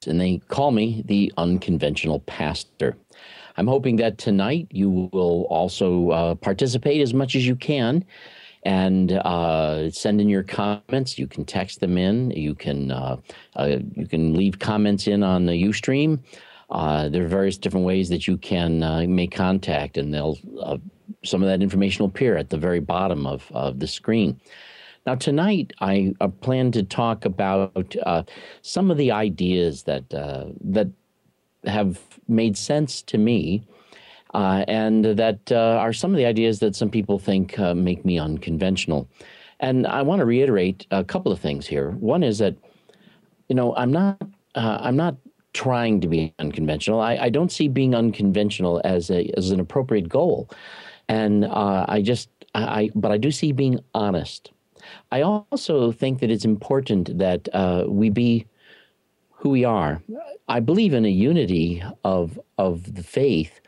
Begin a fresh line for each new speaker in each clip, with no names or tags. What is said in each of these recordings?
and they call me the Unconventional Pastor. I'm hoping that tonight you will also participate as much as you can and send in your comments. You can text them in. You can leave comments in on the Ustream. There are various different ways that you can make contact, and they'll some of that information will appear at the very bottom of the screen. Now, tonight, I plan to talk about some of the ideas that have made sense to me, and that are some of the ideas that some people think make me unconventional. And I want to reiterate a couple of things here. One is that, I'm not trying to be unconventional. I don't see being unconventional as an appropriate goal, and but I do see being honest. I also think that it's important that we be who we are. I believe in a unity of the faith,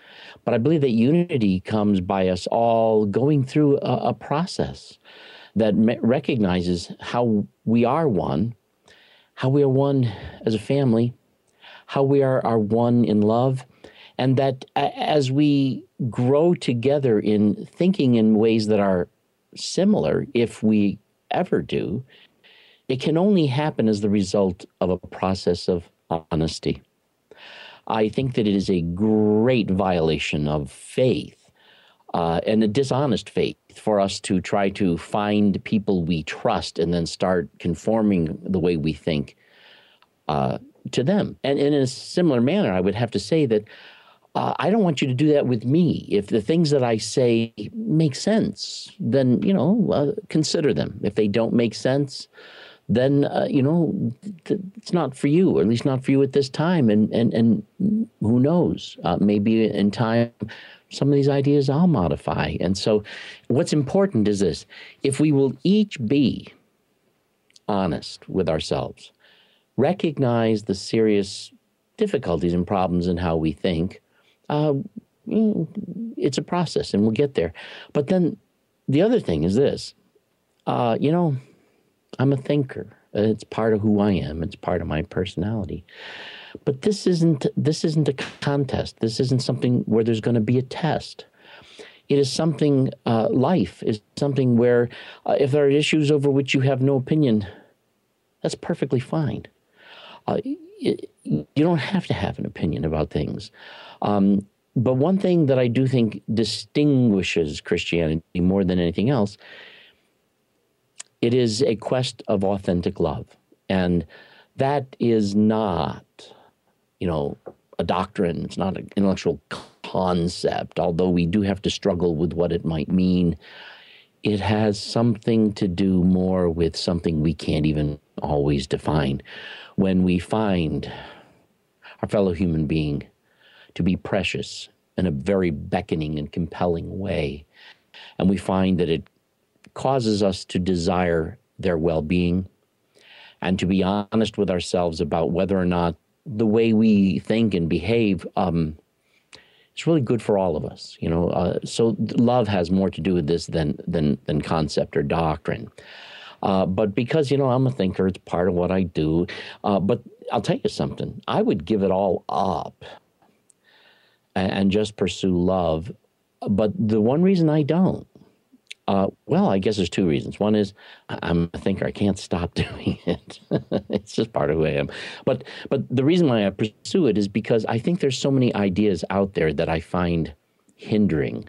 but I believe that unity comes by us all going through a process that recognizes how we are one as a family, how we are one in love, and that as we grow together in thinking in ways that are similar, if we ever do, it can only happen as the result of a process of honesty. I think that it is a great violation of faith and a dishonest faith for us to try to find people we trust and then start conforming the way we think to them. And in a similar manner, I would have to say that I don't want you to do that with me. If the things that I say make sense, then, consider them. If they don't make sense, then, it's not for you, or at least not for you at this time. And who knows, maybe in time, some of these ideas I'll modify. And so what's important is this: if we will each be honest with ourselves, recognize the serious difficulties and problems in how we think, it's a process, and we'll get there. But then the other thing is this: I'm a thinker. It's part of who I am. It's part of my personality. But this isn't a contest. This isn't something where there's going to be a test. It is something. Life is something where if there are issues over which you have no opinion, that's perfectly fine. You don't have to have an opinion about things. But one thing that I do think distinguishes Christianity more than anything else, it is a quest of authentic love. And that is not, a doctrine. It's not an intellectual concept, although we do have to struggle with what it might mean. It has something to do more with something we can't even always define. When we find our fellow human being to be precious in a very beckoning and compelling way, and we find that it causes us to desire their well-being and to be honest with ourselves about whether or not the way we think and behave is really good for all of us. So love has more to do with this than concept or doctrine. But because, I'm a thinker, it's part of what I do. But I'll tell you something. I would give it all up and just pursue love. But the one reason I don't, I guess there's two reasons. One is I'm a thinker. I can't stop doing it. It's just part of who I am. But the reason why I pursue it is because I think there's so many ideas out there that I find hindering,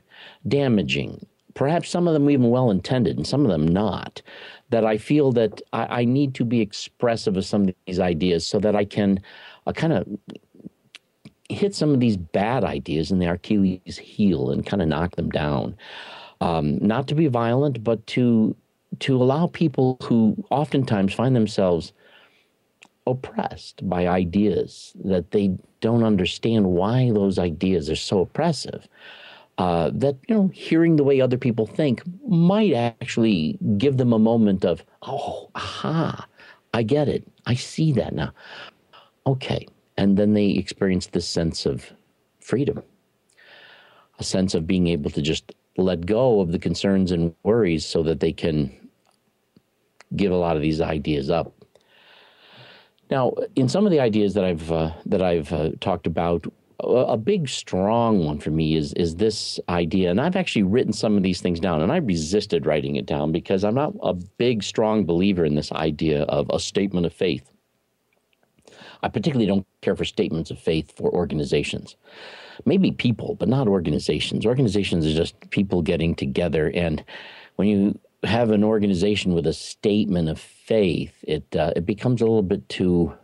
damaging, perhaps some of them even well-intended and some of them not, that I feel that I need to be expressive of some of these ideas so that I can kind of hit some of these bad ideas in the Achilles heel and kind of knock them down. Not to be violent, but to allow people who oftentimes find themselves oppressed by ideas that they don't understand why those ideas are so oppressive. That, hearing the way other people think might actually give them a moment of, oh, aha, I get it. I see that now. Okay. And then they experience this sense of freedom, a sense of being able to just let go of the concerns and worries so that they can give a lot of these ideas up. Now, in some of the ideas that I've talked about, a big, strong one for me is this idea, and I've actually written some of these things down, and I resisted writing it down because I'm not a big, strong believer in this idea of a statement of faith. I particularly don't care for statements of faith for organizations. Maybe people, but not organizations. Organizations are just people getting together, and when you have an organization with a statement of faith, it becomes a little bit too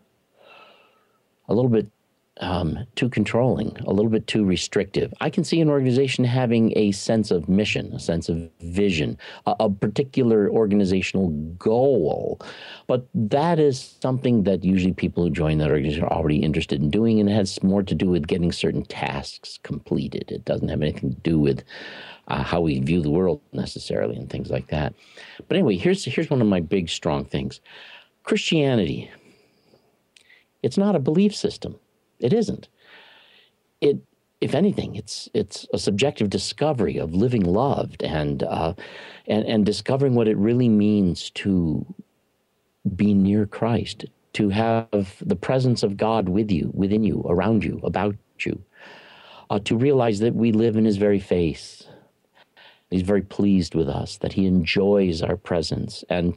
controlling, a little bit too restrictive. I can see an organization having a sense of mission, a sense of vision, a particular organizational goal. But that is something that usually people who join that organization are already interested in doing, and it has more to do with getting certain tasks completed. It doesn't have anything to do with how we view the world necessarily and things like that. But anyway, here's one of my big, strong things. Christianity, it's not a belief system. It isn't. If anything, it's a subjective discovery of living loved and discovering what it really means to be near Christ, to have the presence of God with you, within you, around you, about you, to realize that we live in His very face. He's very pleased with us, that He enjoys our presence, and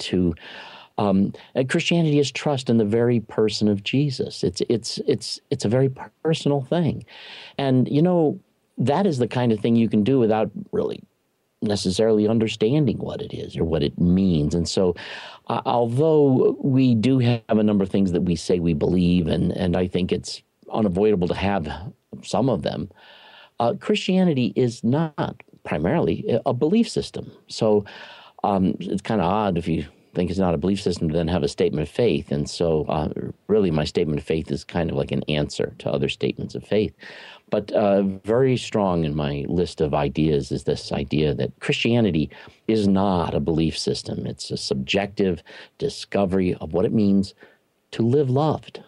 Christianity is trust in the very person of Jesus. It's a very personal thing, and that is the kind of thing you can do without really necessarily understanding what it is or what it means. And so, although we do have a number of things that we say we believe, and I think it's unavoidable to have some of them, Christianity is not primarily a belief system. So it's kind of odd if you think it's not a belief system to then have a statement of faith. And so really my statement of faith is kind of like an answer to other statements of faith. But very strong in my list of ideas is this idea that Christianity is not a belief system. It's a subjective discovery of what it means to live loved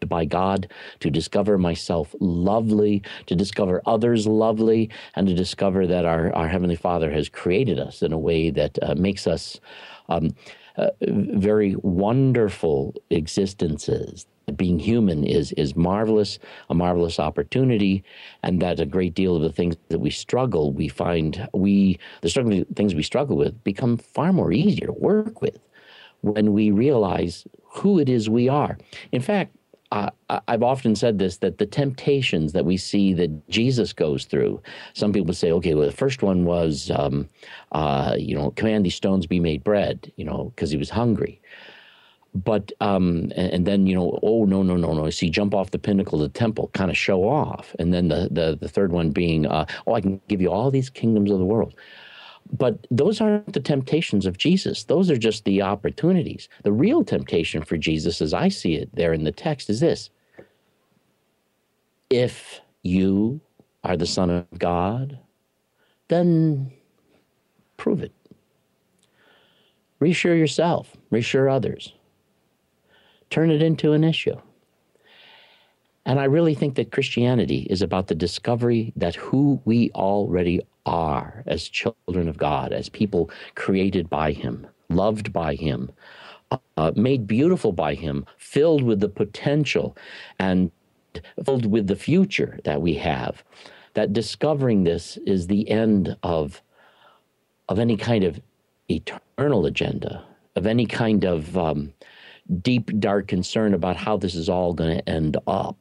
by God, to discover myself lovely, to discover others lovely, and to discover that our Heavenly Father has created us in a way that makes us very wonderful existences. Being human is marvelous, a marvelous opportunity, and that a great deal of the things that we struggle, the things we struggle with become far more easier to work with when we realize who it is we are. In fact, I've often said this, that the temptations that we see that Jesus goes through, some people say, okay, well, the first one was, command these stones be made bread, because he was hungry. But, and then, oh, no. See, jump off the pinnacle of the temple, kind of show off. And then the third one being, I can give you all these kingdoms of the world. But those aren't the temptations of Jesus. Those are just the opportunities. The real temptation for Jesus, as I see it there in the text, is this. If you are the Son of God, then prove it. Reassure yourself. Reassure others. Turn it into an issue. And I really think that Christianity is about the discovery that who we already are as children of God, as people created by Him, loved by Him, made beautiful by Him, filled with the potential and filled with the future that we have, that discovering this is the end of any kind of eternal agenda, of any kind of deep, dark concern about how this is all going to end up.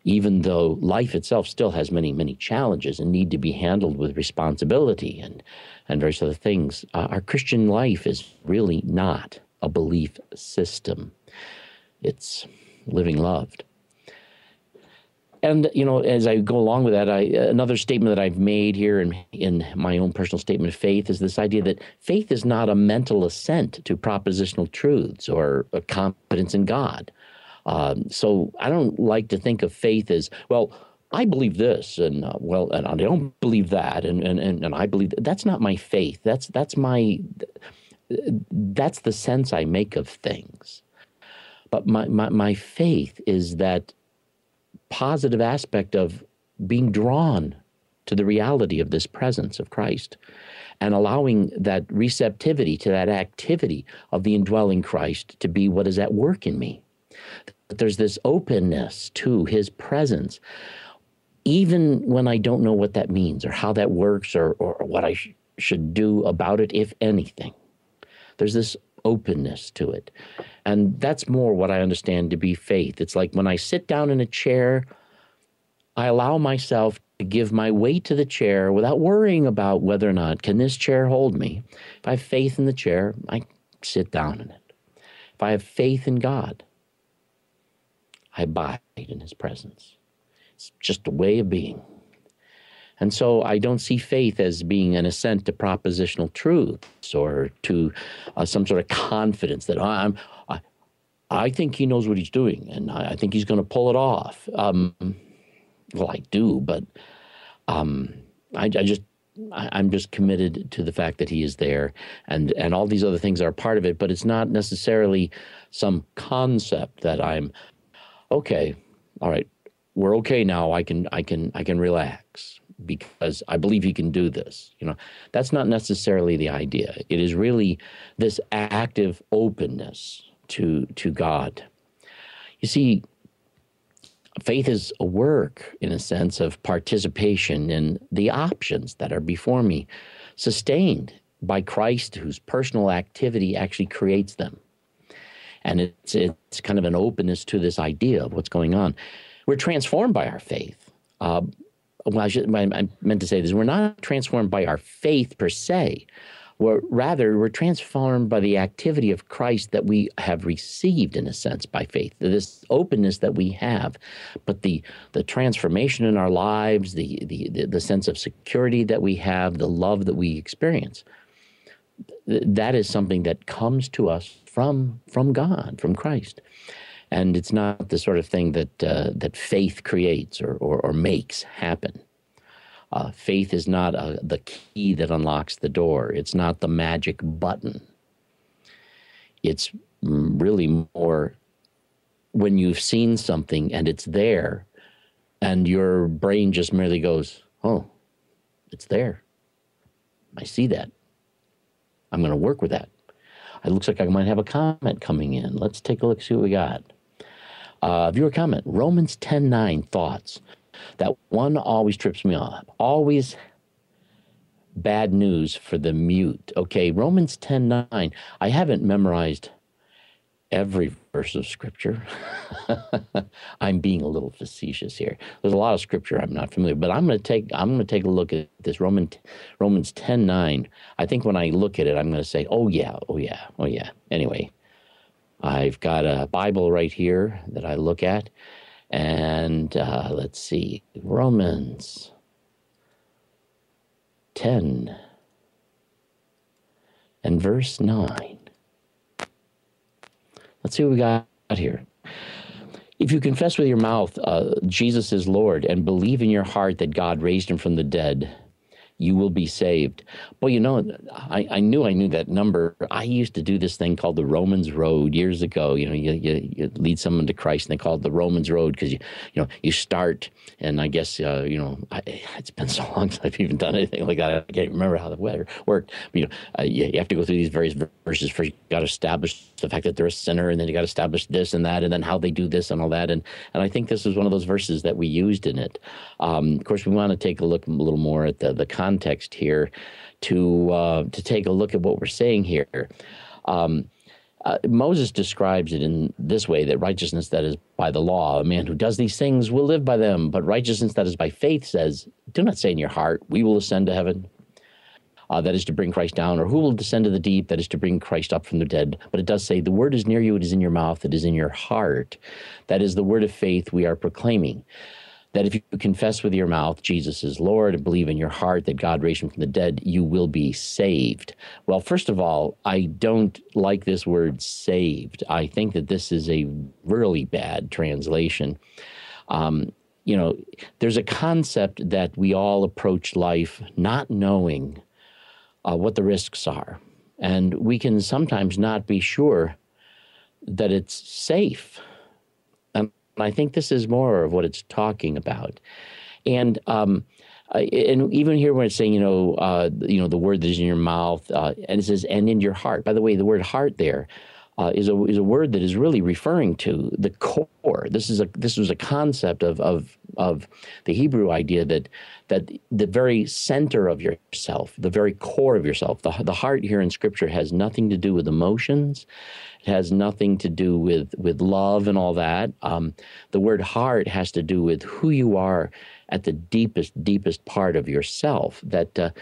Even though life itself still has many, many challenges and need to be handled with responsibility and various other things, our Christian life is really not a belief system. It's living loved. And, as I go along with that, another statement that I've made here in my own personal statement of faith is this idea that faith is not a mental assent to propositional truths or a confidence in God. So I don't like to think of faith as, well, I believe this, and and I don't believe that, and I believe that. That's not my faith. That's the sense I make of things. But my faith is that positive aspect of being drawn to the reality of this presence of Christ and allowing that receptivity to that activity of the indwelling Christ to be what is at work in me. But there's this openness to his presence, even when I don't know what that means or how that works or what I should do about it, if anything. There's this openness to it. And that's more what I understand to be faith. It's like when I sit down in a chair, I allow myself to give my weight to the chair without worrying about whether or not, can this chair hold me? If I have faith in the chair, I sit down in it. If I have faith in God, I abide in his presence. It's just a way of being. And so I don't see faith as being an assent to propositional truths or to some sort of confidence that I think he knows what he's doing and I think he's going to pull it off. Well, I do, but I'm just committed to the fact that he is there, and all these other things are part of it. But it's not necessarily some concept that I'm okay. All right, we're okay now. I can relax because I believe he can do this. That's not necessarily the idea. It is really this active openness to God. You see, faith is a work, in a sense, of participation in the options that are before me, sustained by Christ, whose personal activity actually creates them. And it's kind of an openness to this idea of what's going on. We're transformed by our faith. I meant to say this. We're not transformed by our faith per se. Rather, we're transformed by the activity of Christ that we have received, in a sense, by faith. This openness that we have, but the transformation in our lives, the sense of security that we have, the love that we experience, that is something that comes to us from God, from Christ. And it's not the sort of thing that faith creates or makes happen. Faith is not the key that unlocks the door. It's not the magic button. It's really more when you've seen something and it's there and your brain just merely goes, oh, it's there. I see that. I'm going to work with that. It looks like I might have a comment coming in. Let's take a look, see what we got. Viewer comment, Romans 10:9, thoughts. That one always trips me up. Always bad news for the mute. Okay, Romans 10:9. I haven't memorized every verse of Scripture. I'm being a little facetious here. There's a lot of Scripture I'm not familiar, but I'm going to take a look at this Romans 10:9. I think when I look at it, I'm going to say, oh yeah. Anyway, I've got a Bible right here that I look at. And let's see, Romans 10 and verse 9. Let's see what we got here. If you confess with your mouth Jesus is Lord and believe in your heart that God raised him from the dead, you will be saved. Well, I knew that number. I used to do this thing called the Romans Road years ago. You lead someone to Christ, and they call it the Romans Road because you start, and I guess it's been so long since I've even done anything like that. I can't remember how the weather worked. But, you have to go through these various verses. First, you got to establish the fact that they're a sinner, and then you got to establish this and that, and then how they do this and all that. And I think this is one of those verses that we used in it. Of course, we want to take a look a little more at the context here to take a look at what we're saying here. Moses describes it in this way, that righteousness that is by the law, a man who does these things will live by them, but righteousness that is by faith says, do not say in your heart, we will ascend to heaven. That is to bring Christ down, or who will descend to the deep, that is to bring Christ up from the dead. But it does say, the word is near you, it is in your mouth, it is in your heart. That is the word of faith we are proclaiming. That if you confess with your mouth Jesus is Lord and believe in your heart that God raised him from the dead, you will be saved. Well, first of all, I don't like this word saved. I think that this is a really bad translation. There's a concept that we all approach life not knowing what the risks are. And we can sometimes not be sure that it's safe. I think this is more of what it's talking about. And even here when it's saying, the word that is in your mouth, and it says, and in your heart. By the way, the word heart there, is a word that is really referring to the core. This was a concept of the Hebrew idea that the very center of yourself, the very core of yourself, the heart here in Scripture has nothing to do with emotions. It has nothing to do with love and all that. The word heart has to do with who you are at the deepest part of yourself. That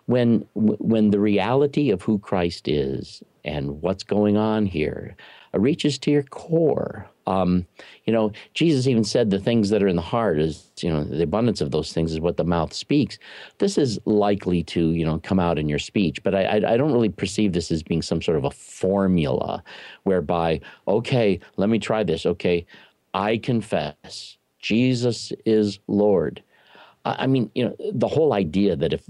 when the reality of who Christ is and what's going on here reaches to your core. Jesus even said the things that are in the heart is, the abundance of those things is what the mouth speaks. This is likely to, come out in your speech, but I don't really perceive this as being some sort of a formula whereby, okay, let me try this. Okay, I confess Jesus is Lord. I mean, the whole idea that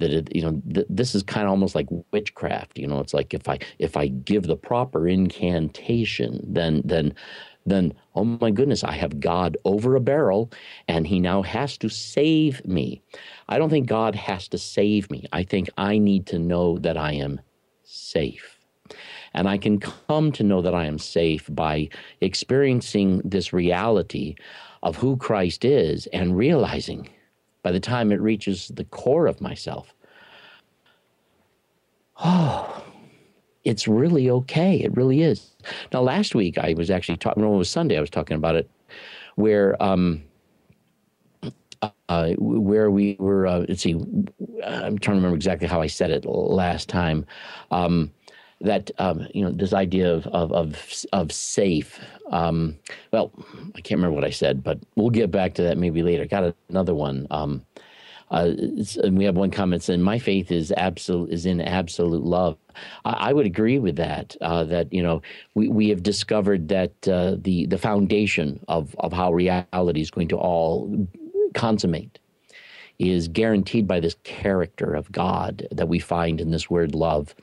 this is kind of almost like witchcraft. It's like if I give the proper incantation, then oh my goodness, I have God over a barrel, and He now has to save me. I don't think God has to save me. I think I need to know that I am safe. And I can come to know that I am safe by experiencing this reality of who Christ is and realizing by the time it reaches the core of myself, it's really okay. It really is. Now, last week I was actually talking, when it was Sunday, I was talking about it, where we were, let's see, I'm trying to remember exactly how I said it last time, this idea of safe. Well, I can't remember what I said, but we'll get back to that maybe later. Got another one. And we have one comment saying, "My faith is in absolute love." I would agree with that. That we have discovered that the foundation of how reality is going to all consummate is guaranteed by this character of God that we find in this word love.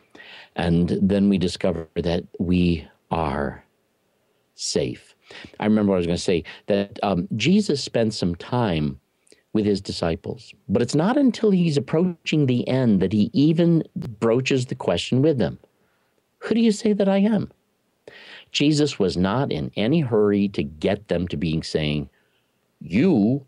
And then we discover that we are safe. I remember what I was going to say, that Jesus spent some time with his disciples, but it's not until he's approaching the end that he even broaches the question with them. Who do you say that I am? Jesus was not in any hurry to get them to being saying, you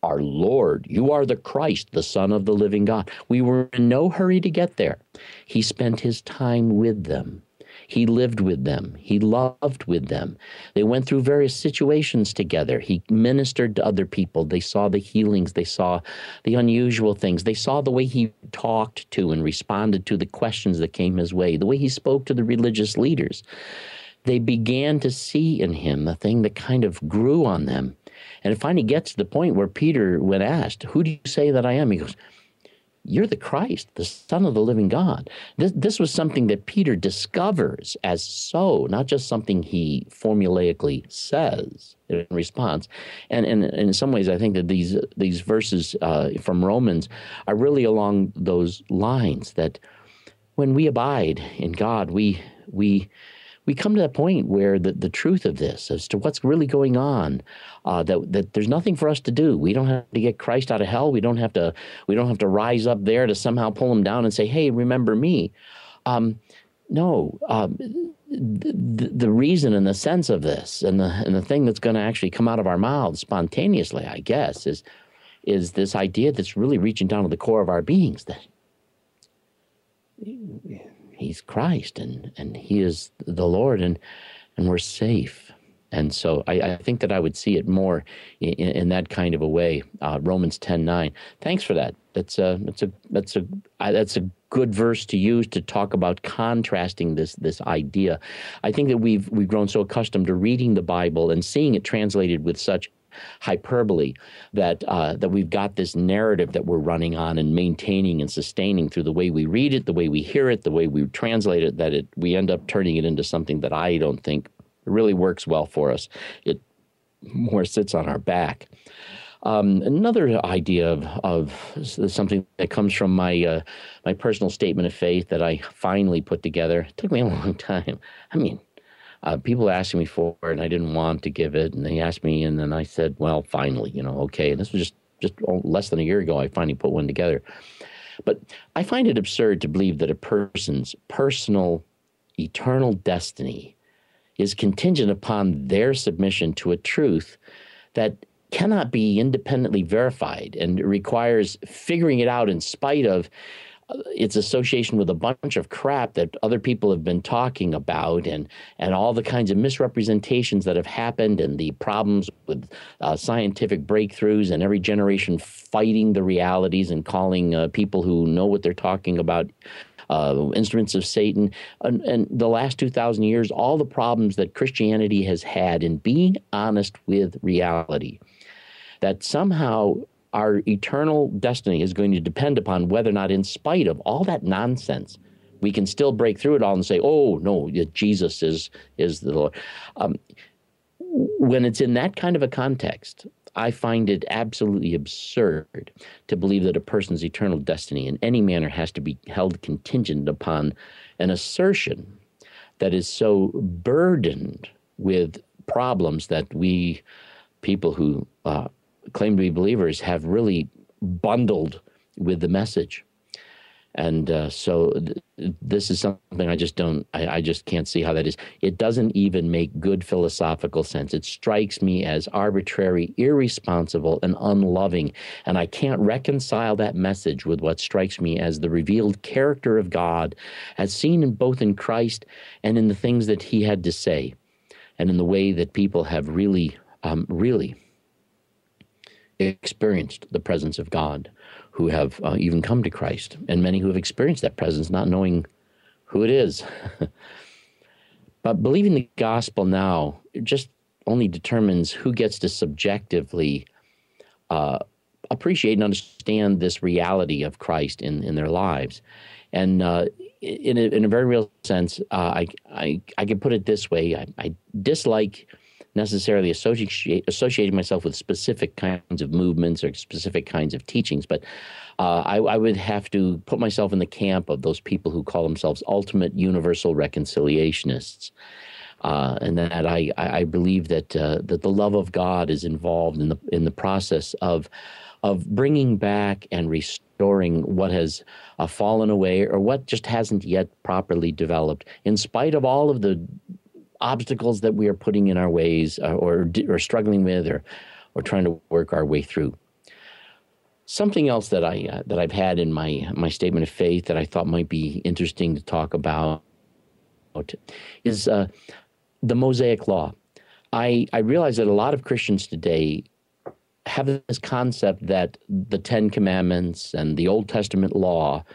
are Lord. You are the Christ, the Son of the living God. We were in no hurry to get there. He spent his time with them. He lived with them. He loved with them. They went through various situations together. He ministered to other people. They saw the healings. They saw the unusual things. They saw the way he talked to and responded to the questions that came his way, the way he spoke to the religious leaders. They began to see in him the thing that kind of grew on them. And it finally gets to the point where Peter, when asked, who do you say that I am? He goes, you're the Christ, the Son of the living God. This was something that Peter discovers as so, not just something he formulaically says in response. And in some ways, I think that these verses from Romans are really along those lines, that when we abide in God, we come to that point where the truth of this, as to what's really going on, that there's nothing for us to do. We don't have to get Christ out of hell. We don't have to rise up there to somehow pull him down and say, hey, remember me. No, the reason and the sense of this, and the thing that's going to actually come out of our mouths spontaneously, I guess, is this idea that's really reaching down to the core of our beings, that he's Christ and he is the Lord, and we're safe. And so I think that I would see it more in that kind of a way. Romans 10:9. Thanks for that. That's a good verse to use to talk about contrasting this idea. I think that we've grown so accustomed to reading the Bible and seeing it translated with such hyperbole that we've got this narrative that we're running on and maintaining and sustaining through the way we read it, the way we hear it, the way we translate it, that we end up turning it into something that I don't think really works well for us. It more sits on our back. Another idea of something that comes from my personal statement of faith that I finally put together. It took me a long time. I mean, people asked me for it, and I didn't want to give it, and they asked me, and then I said, well, finally, okay. And this was just less than a year ago, I finally put one together. But I find it absurd to believe that a person's personal, eternal destiny is contingent upon their submission to a truth that cannot be independently verified and requires figuring it out in spite of its association with a bunch of crap that other people have been talking about, and all the kinds of misrepresentations that have happened, and the problems with scientific breakthroughs, and every generation fighting the realities and calling people who know what they're talking about instruments of Satan. And the last 2,000 years, all the problems that Christianity has had in being honest with reality, that somehow our eternal destiny is going to depend upon whether or not, in spite of all that nonsense, we can still break through it all and say, oh, no, Jesus is the Lord. When it's in that kind of a context, I find it absolutely absurd to believe that a person's eternal destiny in any manner has to be held contingent upon an assertion that is so burdened with problems that we, people who claim to be believers, have really bundled with the message. And so this is something I just can't see how that is. It doesn't even make good philosophical sense. It strikes me as arbitrary, irresponsible, and unloving. And I can't reconcile that message with what strikes me as the revealed character of God, as seen in both in Christ and in the things that he had to say, and in the way that people have really experienced the presence of God, who have even come to Christ, and many who have experienced that presence not knowing who it is. But believing the gospel now just only determines who gets to subjectively appreciate and understand this reality of Christ in their lives. And in a very real sense, I can put it this way: I dislike necessarily associating myself with specific kinds of movements or specific kinds of teachings, but I would have to put myself in the camp of those people who call themselves ultimate universal reconciliationists, and that I believe that that the love of God is involved in the process of bringing back and restoring what has fallen away, or what just hasn't yet properly developed, in spite of all of the obstacles that we are putting in our ways, or struggling with, or trying to work our way through. Something else that I've had in my statement of faith that I thought might be interesting to talk about is the Mosaic Law. I realize that a lot of Christians today have this concept that the Ten Commandments and the Old Testament law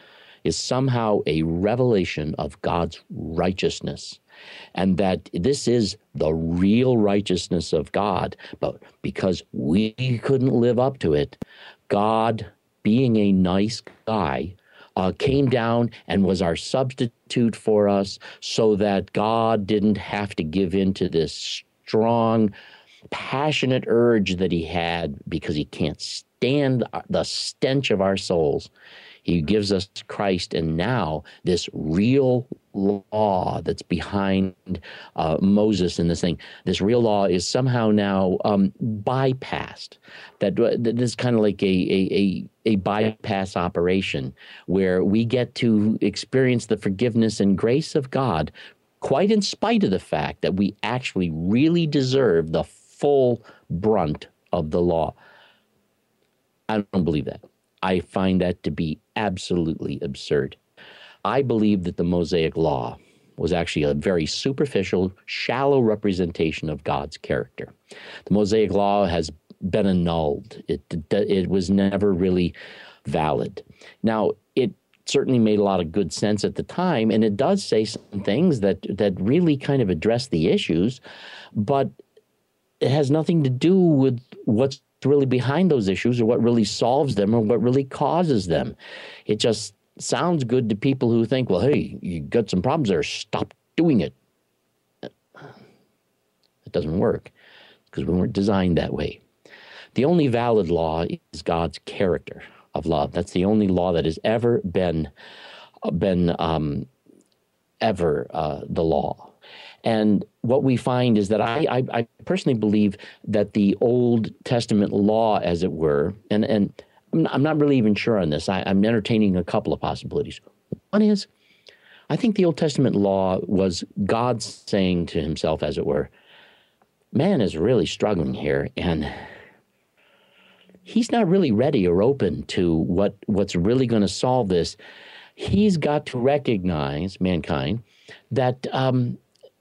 is somehow a revelation of God's righteousness, and that this is the real righteousness of God. But because we couldn't live up to it, God, being a nice guy, came down and was our substitute for us, so that God didn't have to give in to this strong, passionate urge that he had, because he can't stand the stench of our souls. He gives us Christ, and now this real law that's behind Moses in this thing, this real law is somehow now bypassed. That is kind of like a bypass operation, where we get to experience the forgiveness and grace of God, quite in spite of the fact that we actually really deserve the full brunt of the law. I don't believe that. I find that to be absolutely absurd. I believe that the Mosaic Law was actually a very superficial, shallow representation of God's character. The Mosaic Law has been annulled. It was never really valid. Now, it certainly made a lot of good sense at the time, and it does say some things that really kind of address the issues, but it has nothing to do with what's really behind those issues, or what really solves them, or what really causes them. It just sounds good to people who think, well, hey, you got some problems there, stop doing it. It doesn't work, because we weren't designed that way. The only valid law is God's character of love. That's the only law that has ever been the law. And what we find is that I personally believe that the Old Testament law, as it were, and I'm not really even sure on this. I'm entertaining a couple of possibilities. One is I think the Old Testament law was God saying to himself, as it were, man is really struggling here, and he's not really ready or open to what's really going to solve this. He's got to recognize, mankind, that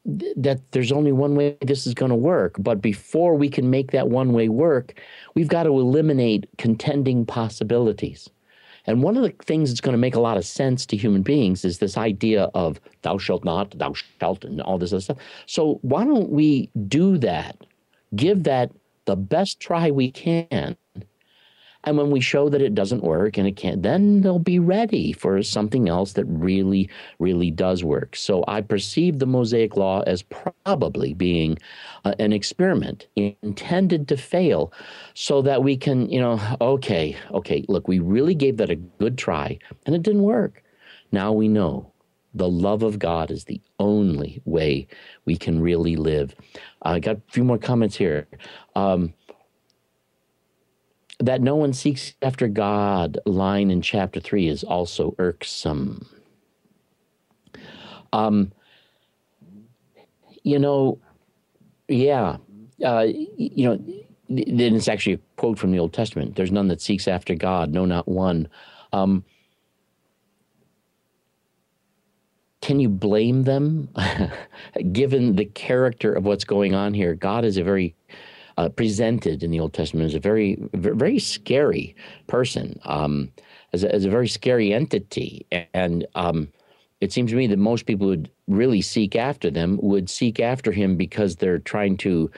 that there's only one way this is going to work. But before we can make that one way work, we've got to eliminate contending possibilities. And one of the things that's going to make a lot of sense to human beings is this idea of thou shalt not, thou shalt, and all this other stuff. So why don't we do that? Give that the best try we can. And when we show that it doesn't work and it can't, then they'll be ready for something else that really, really does work. So I perceive the Mosaic Law as probably being an experiment intended to fail so that we can, okay, look, we really gave that a good try and it didn't work. Now we know the love of God is the only way we can really live. I got a few more comments here. That no one seeks after God line in chapter 3 is also irksome. Then it's actually a quote from the Old Testament. There's none that seeks after God, no, not one. Can you blame them? Given the character of what's going on here, God is a very presented in the Old Testament as a very, very scary person, as a very scary entity. And it seems to me that most people would really seek after them, would seek after him because they're trying to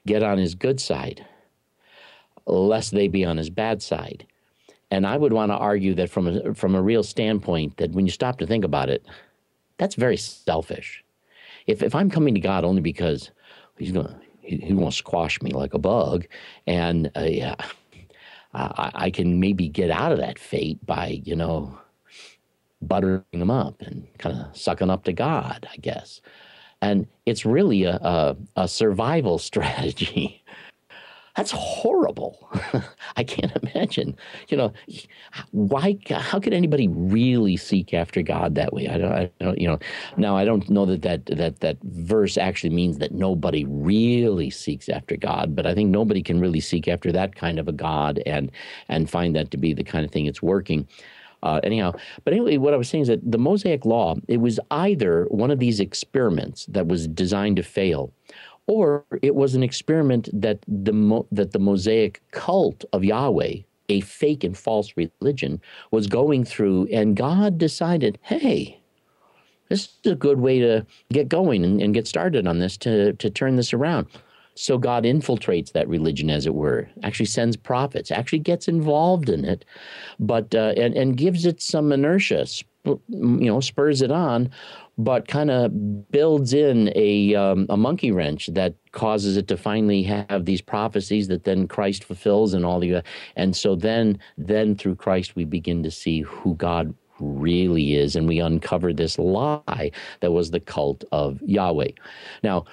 get on his good side, lest they be on his bad side. And I would want to argue that from a real standpoint, that when you stop to think about it, that's very selfish. If I'm coming to God only because he won't squash me like a bug, and I can maybe get out of that fate by, buttering them up and kind of sucking up to God, I guess. And it's really a survival strategy. That's horrible. I can't imagine. Why? How could anybody really seek after God that way? I don't. Now I don't know that verse actually means that nobody really seeks after God, but I think nobody can really seek after that kind of a God and find that to be the kind of thing it's working. But anyway, what I was saying is that the Mosaic Law, it was either one of these experiments that was designed to fail, or it was an experiment that the Mosaic cult of Yahweh, a fake and false religion, was going through, and God decided, hey, this is a good way to get going and get started on this, to turn this around. So God infiltrates that religion, as it were, actually sends prophets, actually gets involved in it, but and gives it some inertia, spurs it on, but kind of builds in a monkey wrench that causes it to finally have these prophecies that then Christ fulfills and all the, and so then through Christ we begin to see who God really is, and we uncover this lie that was the cult of Yahweh. Now,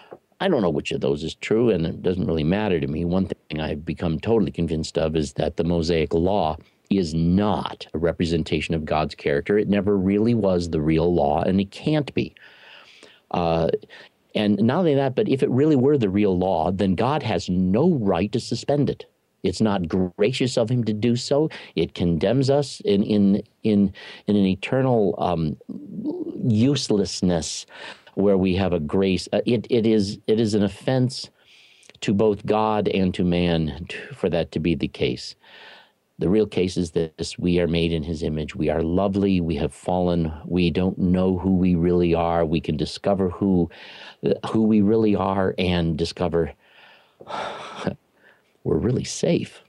I don't know which of those is true, and it doesn't really matter to me. One thing I've become totally convinced of is that the Mosaic Law is not a representation of God's character. It never really was the real law, and it can't be. And not only that, but if it really were the real law, then God has no right to suspend it. It's not gracious of him to do so. It condemns us in an eternal uselessness where we have a grace. It is an offense to both God and to man for that to be the case. The real case is this: we are made in his image. We are lovely. We have fallen. We don't know who we really are. We can discover who we really are and discover we're really safe.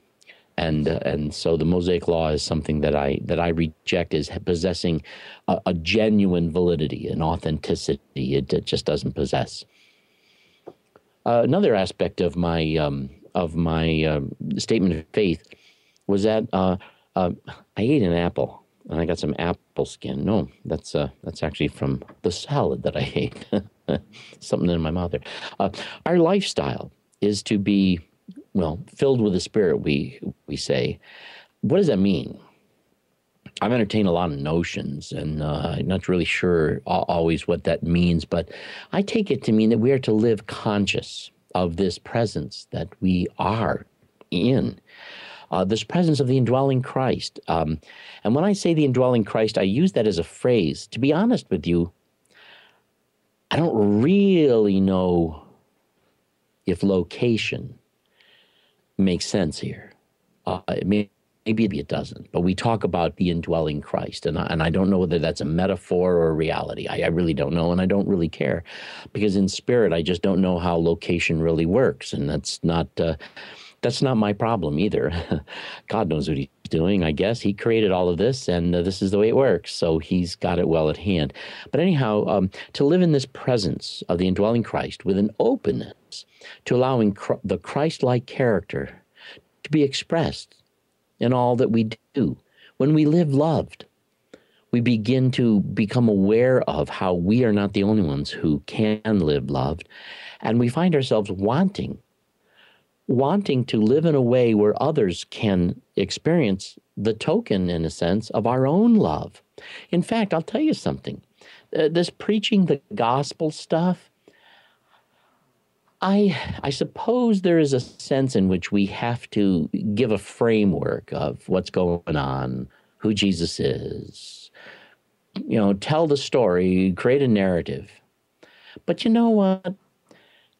And so the Mosaic Law is something that I reject as possessing a genuine validity, an authenticity. It just doesn't possess. Another aspect of my statement of faith was that I ate an apple and I got some apple skin. No, that's actually from the salad that I ate. Something in my mouth there. Our lifestyle is to be, filled with the Spirit, we say. What does that mean? I've entertained a lot of notions, and I'm not really sure always what that means, but I take it to mean that we are to live conscious of this presence that we are in, this presence of the indwelling Christ. And when I say the indwelling Christ, I use that as a phrase. To be honest with you, I don't really know if location makes sense here. Maybe it doesn't, but we talk about the indwelling Christ, and I don't know whether that's a metaphor or a reality. I really don't know, and I don't really care, because in spirit, I just don't know how location really works, and that's not my problem either. God knows what he's doing, I guess. He created all of this, and this is the way it works, so he's got it well at hand. But anyhow, to live in this presence of the indwelling Christ with an openness to allowing the Christ-like character to be expressed in all that we do. When we live loved, we begin to become aware of how we are not the only ones who can live loved, and we find ourselves wanting to live in a way where others can experience the token, in a sense, of our own love. In fact, I'll tell you something. This preaching the gospel stuff, I suppose there is a sense in which we have to give a framework of what's going on, who Jesus is, tell the story, create a narrative. But you know what?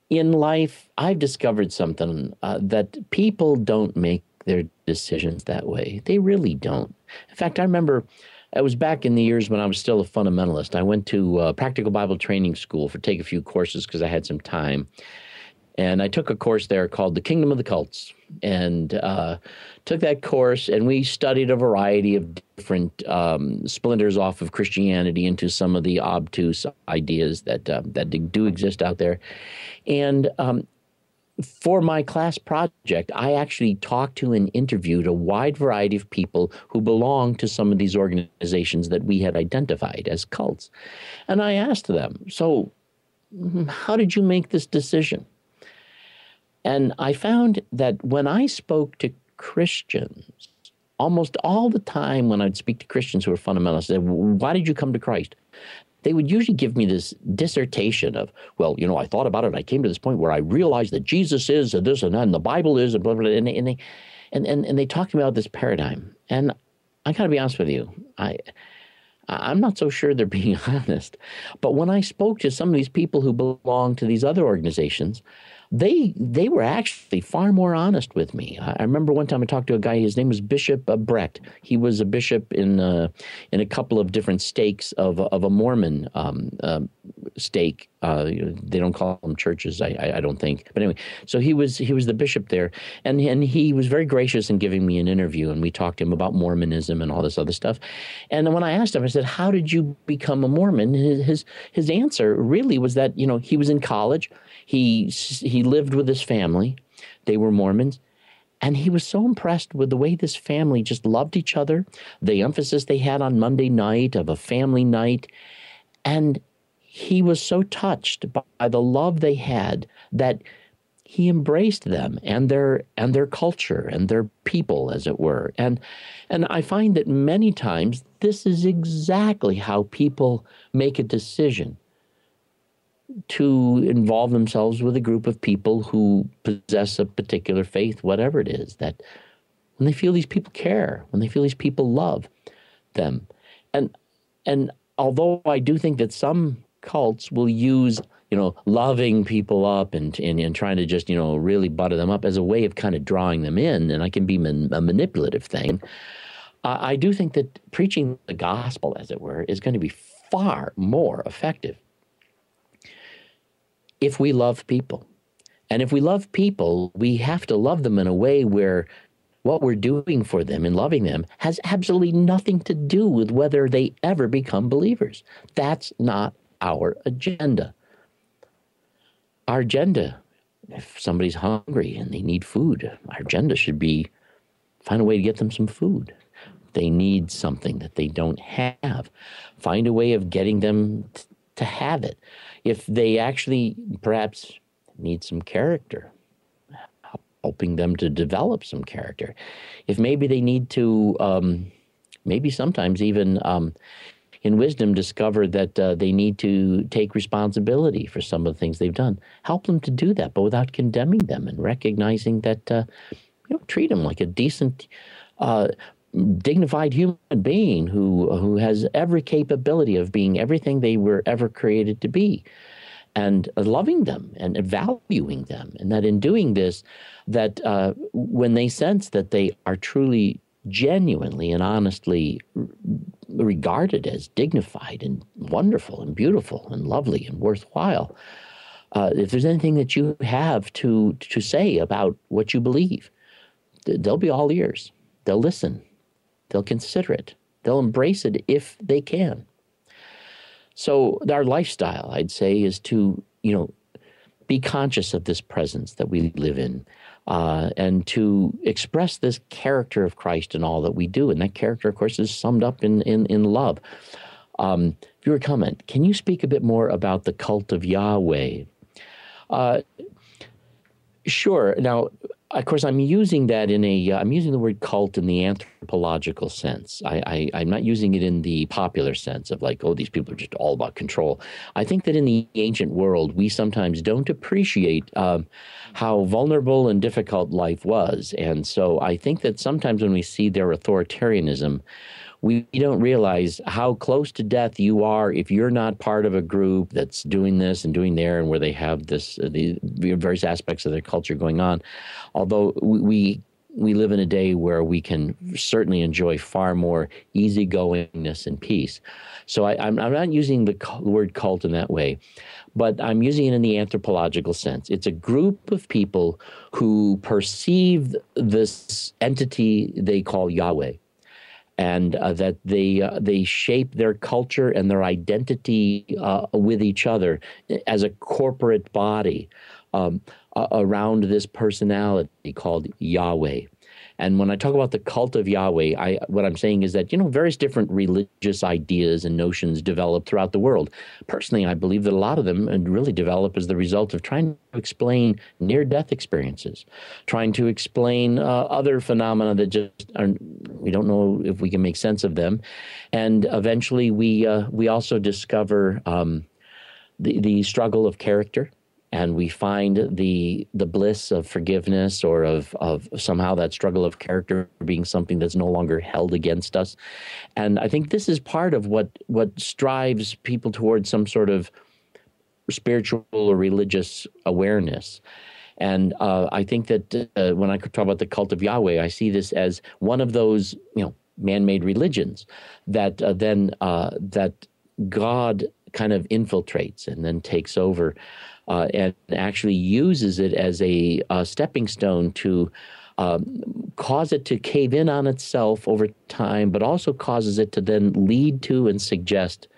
In life, I've discovered something, that people don't make their decisions that way. They really don't. In fact, I remember it was back in the years when I was still a fundamentalist. I went to Practical Bible Training School to take a few courses because I had some time. And I took a course there called The Kingdom of the Cults, and took that course, and we studied a variety of different splinters off of Christianity into some of the obtuse ideas that do exist out there. And for my class project, I actually talked to and interviewed a wide variety of people who belonged to some of these organizations that we had identified as cults. And I asked them, so how did you make this decision? And I found that when I spoke to Christians, almost all the time when I'd speak to Christians who were fundamentalists, I said, why did you come to Christ? They would usually give me this dissertation of, well, I thought about it, and I came to this point where I realized that Jesus is, and this and that, and the Bible is, and blah, blah, blah, and they talked about this paradigm. And I got to be honest with you, I'm not so sure they're being honest. But when I spoke to some of these people who belong to these other organizations, they were actually far more honest with me. I remember one time I talked to a guy, his name was Bishop Brett. He was a bishop in a couple of different stakes of a Mormon stake. They don't call them churches, I don't think. But anyway, so he was the bishop there, and he was very gracious in giving me an interview, and we talked to him about Mormonism and all this other stuff. And when I asked him, I said, how did you become a Mormon? His answer really was that, he was in college. He lived with his family. They were Mormons. And he was so impressed with the way this family just loved each other, the emphasis they had on Monday night of a family night. And he was so touched by the love they had that he embraced them and their culture and their people, as it were. And I find that many times this is exactly how people make a decision to involve themselves with a group of people who possess a particular faith, whatever it is, that when they feel these people care, when they feel these people love them. And although I do think that some cults will use, loving people up and trying to just, really butter them up as a way of kind of drawing them in, and I can be a manipulative thing, I do think that preaching the gospel, as it were, is going to be far more effective if we love people. And if we love people, we have to love them in a way where what we're doing for them and loving them has absolutely nothing to do with whether they ever become believers. That's not our agenda. Our agenda, if somebody's hungry and they need food, our agenda should be find a way to get them some food. They need something that they don't have. Find a way of getting them to have it. If they actually perhaps need some character, helping them to develop some character. If maybe they need to maybe sometimes even in wisdom, discover that they need to take responsibility for some of the things they've done. Help them to do that, but without condemning them, and recognizing that treat them like a decent, dignified human being who has every capability of being everything they were ever created to be, and loving them and valuing them, and that in doing this, that when they sense that they are truly, genuinely, and honestly regarded as dignified and wonderful and beautiful and lovely and worthwhile, if there's anything that you have to say about what you believe, they'll be all ears. They'll listen. They'll consider it. They'll embrace it if they can. So our lifestyle, I'd say, is to, be conscious of this presence that we live in, and to express this character of Christ in all that we do. And that character, of course, is summed up in love. Viewer comment, can you speak a bit more about the cult of Yahweh? Sure. Now, of course, I'm using that I'm using the word cult in the anthropological sense. I'm not using it in the popular sense of like, oh, these people are just all about control. I think that in the ancient world, we sometimes don't appreciate how vulnerable and difficult life was. And so I think that sometimes when we see their authoritarianism, we don't realize how close to death you are if you're not part of a group that's doing this and doing there, and where they have the various aspects of their culture going on. Although we live in a day where we can certainly enjoy far more easygoingness and peace. So I'm not using the word cult in that way, but I'm using it in the anthropological sense. It's a group of people who perceive this entity they call Yahweh, and that they shape their culture and their identity with each other as a corporate body around this personality called Yahweh. And when I talk about the cult of Yahweh, what I'm saying is that, various different religious ideas and notions develop throughout the world. Personally, I believe that a lot of them really develop as the result of trying to explain near-death experiences, trying to explain other phenomena that just we don't know if we can make sense of them. And eventually we also discover the struggle of character. And we find the bliss of forgiveness, or of somehow that struggle of character being something that's no longer held against us. And I think this is part of what strives people towards some sort of spiritual or religious awareness. And I think that when I talk about the cult of Yahweh, I see this as one of those man-made religions that that God kind of infiltrates and then takes over. And actually uses it as a stepping stone to cause it to cave in on itself over time, but also causes it to then lead to and suggest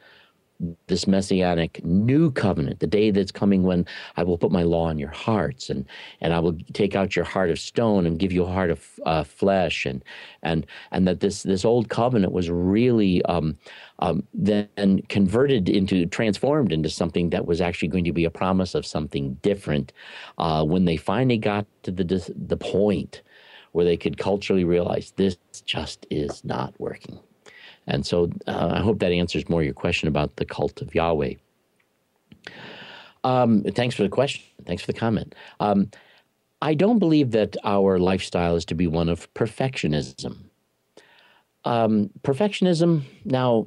this messianic new covenant, the day that's coming when I will put my law in your hearts, and I will take out your heart of stone and give you a heart of flesh, and that this old covenant was really then transformed into something that was actually going to be a promise of something different when they finally got to the point where they could culturally realize this just is not working. And so I hope that answers more your question about the cult of Yahweh. Thanks for the question. Thanks for the comment. I don't believe that our lifestyle is to be one of perfectionism. Perfectionism, now,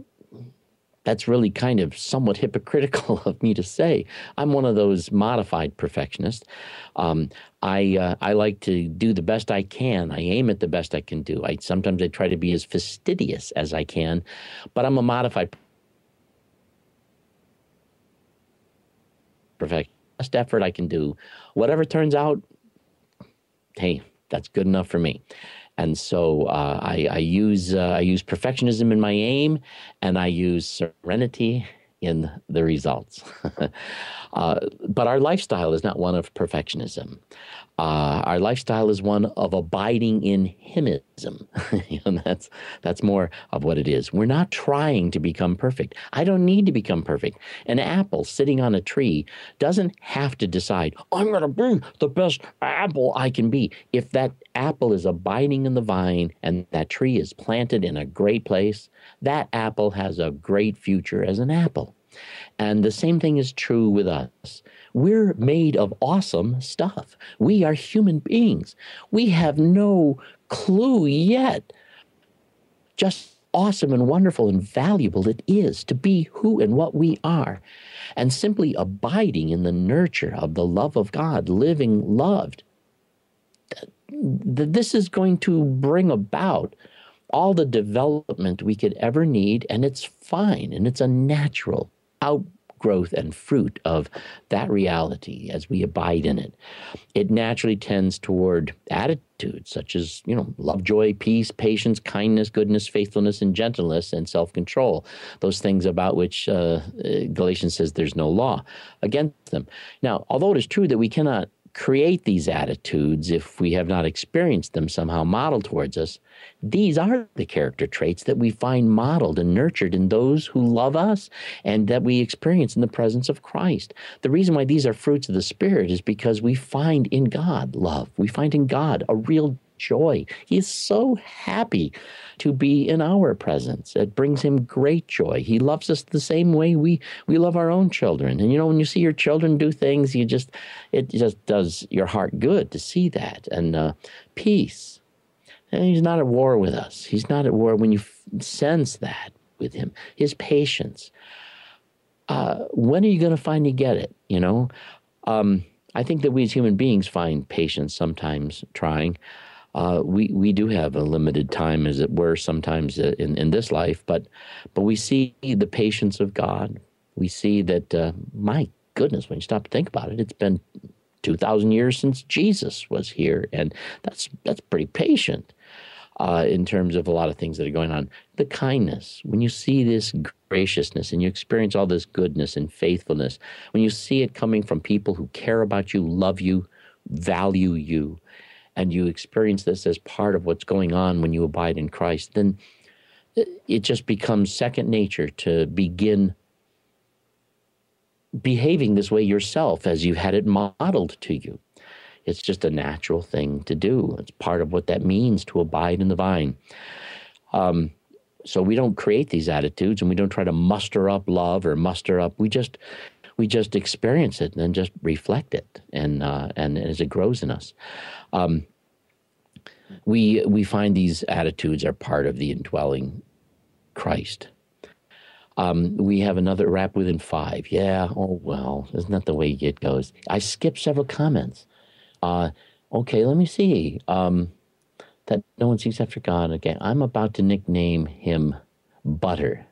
that's really kind of somewhat hypocritical of me to say. I'm one of those modified perfectionists. I like to do the best I can. I aim at the best I can do. Sometimes I try to be as fastidious as I can, but I'm a modified perfectionist. Best effort I can do. Whatever turns out, hey, that's good enough for me. And so I use perfectionism in my aim, and I use serenity in the results. But our lifestyle is not one of perfectionism. Our lifestyle is one of abiding in Himism. And that's more of what it is. We're not trying to become perfect. I don't need to become perfect. An apple sitting on a tree doesn't have to decide, I'm going to be the best apple I can be. If that apple is abiding in the vine and that tree is planted in a great place, that apple has a great future as an apple. And the same thing is true with us. We're made of awesome stuff. We are human beings. We have no clue yet just awesome and wonderful and valuable it is to be who and what we are. And simply abiding in the nurture of the love of God, living loved, this is going to bring about all the development we could ever need, and it's fine, and it's a natural outgrowth and fruit of that reality as we abide in it. It naturally tends toward attitudes such as, love, joy, peace, patience, kindness, goodness, faithfulness, and gentleness, and self-control. Those things about which Galatians says there's no law against them. Now, although it is true that we cannot create these attitudes if we have not experienced them somehow modeled towards us, these are the character traits that we find modeled and nurtured in those who love us and that we experience in the presence of Christ. The reason why these are fruits of the Spirit is because we find in God love. We find in God a real joy. He is so happy to be in our presence. It brings him great joy. He loves us the same way we love our own children. And when you see your children do things, it just does your heart good to see that. And peace. And he's not at war with us. He's not at war when you sense that with him. His patience. When are you going to finally get it? I think that we as human beings find patience sometimes trying. We do have a limited time, as it were, sometimes in this life, but we see the patience of God. We see that, my goodness, when you stop to think about it, it's been 2,000 years since Jesus was here, and that's pretty patient in terms of a lot of things that are going on. The kindness, when you see this graciousness and you experience all this goodness and faithfulness, when you see it coming from people who care about you, love you, value you, and you experience this as part of what's going on when you abide in Christ, then it just becomes second nature to begin behaving this way yourself as you've had it modeled to you. It's just a natural thing to do. It's part of what that means to abide in the vine. So we don't create these attitudes, and we don't try to muster up love or muster up. We just experience it and then just reflect it, and as it grows in us. We find these attitudes are part of the indwelling Christ. We have another wrap within 5. Yeah, oh well, isn't that the way it goes? I skipped several comments. Okay, let me see. That no one seeks after God. Okay, I'm about to nickname him Butter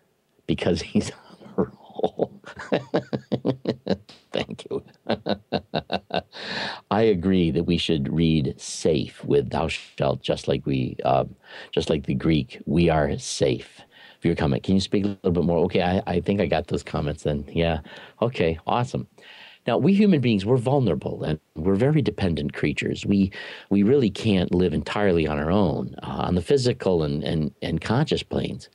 because he's on a roll. Thank you. I agree that we should read safe with thou shalt, just like the Greek. We are safe. For your comment, can you speak a little bit more? Okay, I think I got those comments then. Yeah. Okay, awesome. Now, we human beings, we're vulnerable and we're very dependent creatures. We really can't live entirely on our own on the physical and conscious planes.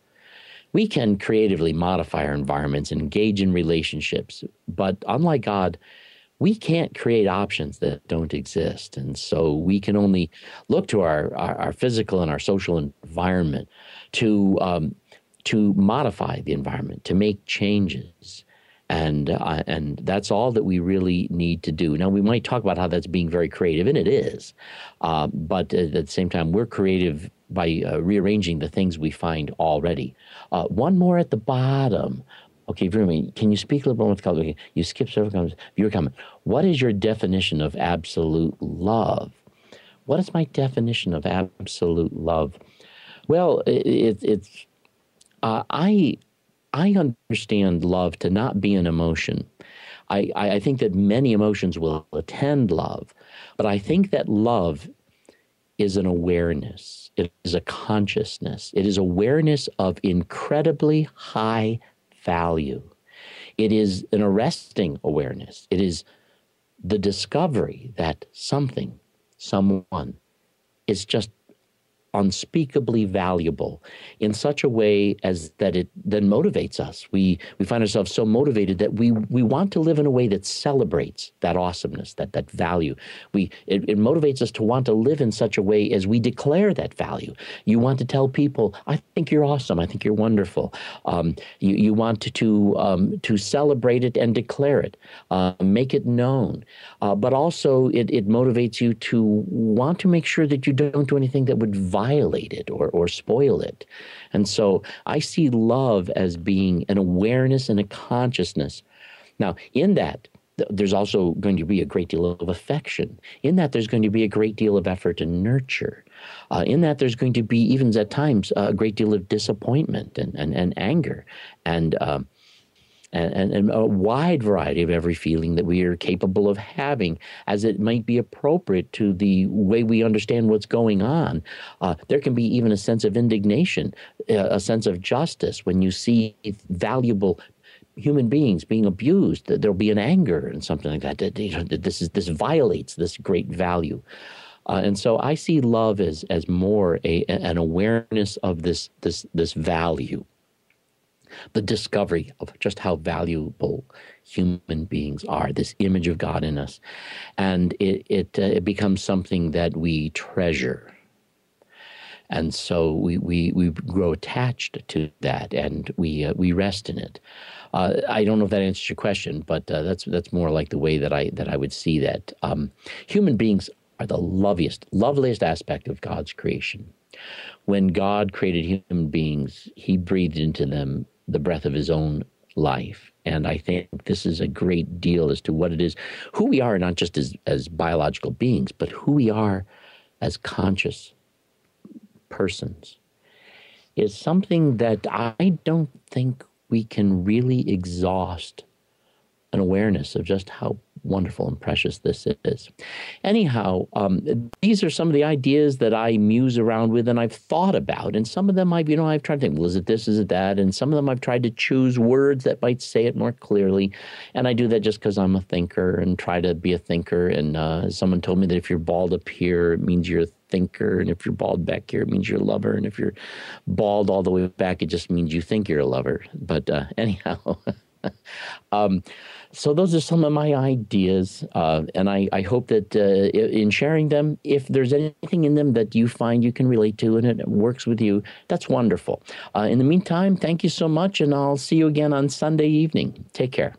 We can creatively modify our environments and engage in relationships, but unlike God, we can't create options that don't exist. And so we can only look to our physical and our social environment to modify the environment, to make changes. And that's all that we really need to do. Now, we might talk about how that's being very creative, and it is. But at the same time, we're creative by rearranging the things we find already. One more at the bottom. Okay, Vermi, can you speak a little bit more? Okay, you skipped several comments. Viewer comment. What is your definition of absolute love? What is my definition of absolute love? Well, I understand love to not be an emotion. I think that many emotions will attend love, but I think that love is an awareness. It is a consciousness. It is awareness of incredibly high value. It is an arresting awareness. It is the discovery that something, someone, is just unspeakably valuable in such a way as that it then motivates us. We find ourselves so motivated that we want to live in a way that celebrates that awesomeness, that value. It motivates us to want to live in such a way as we declare that value. You want to tell people, I think you're awesome. I think you're wonderful. You want to celebrate it and declare it, make it known. But also it motivates you to want to make sure that you don't do anything that would violate it or spoil it. And so I see love as being an awareness and a consciousness. Now, in that, there's also going to be a great deal of affection. In that, there's going to be a great deal of effort and nurture. In that, there's going to be, even at times, a great deal of disappointment and anger and a wide variety of every feeling that we are capable of having, as it might be appropriate to the way we understand what's going on. There can be even a sense of indignation, a sense of justice when you see valuable human beings being abused. There'll be an anger and something like that. This violates this great value. And so I see love as more an awareness of this value, the discovery of just how valuable human beings are, this image of God in us. And it becomes something that we treasure. And so we grow attached to that, and we rest in it. I don't know if that answers your question, but that's more like the way that I would see that. Human beings are the loveliest aspect of God's creation. When God created human beings, he breathed into them the breath of his own life. And I think this is a great deal as to what it is, who we are, not just as biological beings, but who we are as conscious persons, is something that I don't think we can really exhaust an awareness of just how wonderful and precious this is. Anyhow, these are some of the ideas that I muse around with and I've thought about. And some of them I've tried to think, well, is it this, is it that? And some of them I've tried to choose words that might say it more clearly. And I do that just because I'm a thinker and try to be a thinker. And someone told me that if you're bald up here, it means you're a thinker. And if you're bald back here, it means you're a lover. And if you're bald all the way back, it just means you think you're a lover. But anyhow... So those are some of my ideas, and I hope that in sharing them, if there's anything in them that you find you can relate to and it works with you, that's wonderful. In the meantime, thank you so much, and I'll see you again on Sunday evening. Take care.